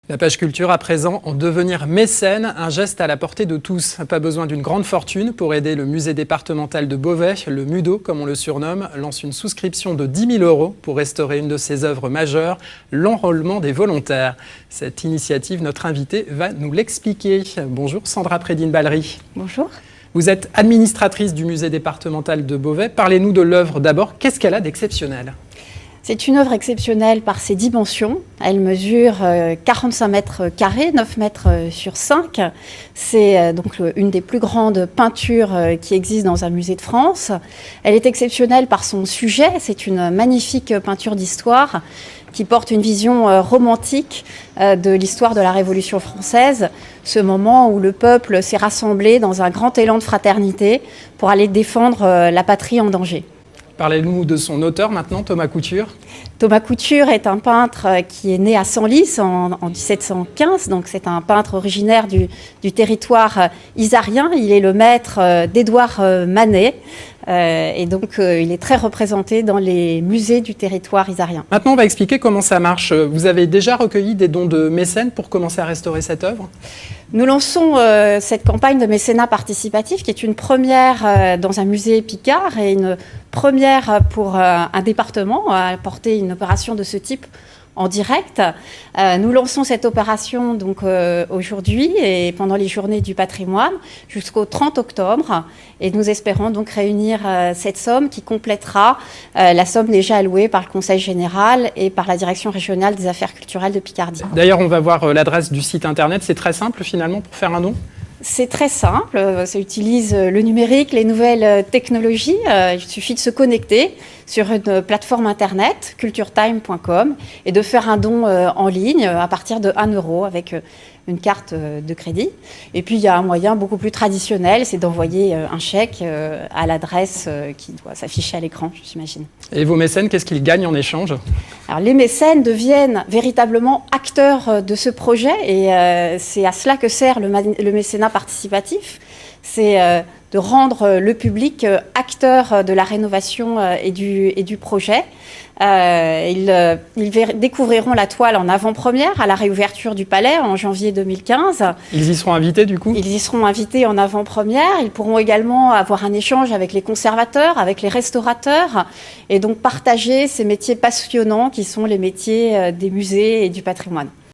La page culture à présent, en devenir mécène, un geste à la portée de tous. Pas besoin d'une grande fortune pour aider le musée départemental de Beauvais, le MUDO comme on le surnomme, lance une souscription de 10 000 € pour restaurer une de ses œuvres majeures, l'enrôlement des volontaires. Cette initiative, notre invitée va nous l'expliquer. Bonjour Sandra Prédine-Ballery. Bonjour. Vous êtes administratrice du musée départemental de Beauvais. Parlez-nous de l'œuvre d'abord. Qu'est-ce qu'elle a d'exceptionnel ? C'est une œuvre exceptionnelle par ses dimensions. Elle mesure 45 mètres carrés, 9 mètres sur 5. C'est donc une des plus grandes peintures qui existent dans un musée de France. Elle est exceptionnelle par son sujet. C'est une magnifique peinture d'histoire qui porte une vision romantique de l'histoire de la Révolution française, ce moment où le peuple s'est rassemblé dans un grand élan de fraternité pour aller défendre la patrie en danger. Parlez-nous de son auteur maintenant, Thomas Couture. Thomas Couture est un peintre qui est né à Senlis en 1715, donc c'est un peintre originaire du territoire isarien. Il est le maître d'Édouard Manet et donc il est très représenté dans les musées du territoire isarien. Maintenant, on va expliquer comment ça marche. Vous avez déjà recueilli des dons de mécènes pour commencer à restaurer cette œuvre ? Nous lançons cette campagne de mécénat participatif qui est une première dans un musée Picard et une première pour un département à porter une opération de ce type en direct. Nous lançons cette opération donc aujourd'hui et pendant les journées du patrimoine jusqu'au 30 octobre et nous espérons donc réunir cette somme qui complétera la somme déjà allouée par le Conseil général et par la Direction régionale des affaires culturelles de Picardie. D'ailleurs, on va voir l'adresse du site internet. C'est très simple finalement pour faire un don ? C'est très simple, ça utilise le numérique, les nouvelles technologies. Il suffit de se connecter sur une plateforme internet, culturetime.com, et de faire un don en ligne à partir de 1 € avec une carte de crédit. Et puis il y a un moyen beaucoup plus traditionnel, c'est d'envoyer un chèque à l'adresse qui doit s'afficher à l'écran, j'imagine. Et vos mécènes, qu'est-ce qu'ils gagnent en échange ? Alors les mécènes deviennent véritablement acteurs de ce projet et c'est à cela que sert le mécénat participatif. C'est de rendre le public acteur de la rénovation et du projet. Ils découvriront la toile en avant-première à la réouverture du Palais en janvier 2015. Ils y seront invités du coup ? Ils y seront invités en avant-première. Ils pourront également avoir un échange avec les conservateurs, avec les restaurateurs et donc partager ces métiers passionnants qui sont les métiers des musées et du patrimoine.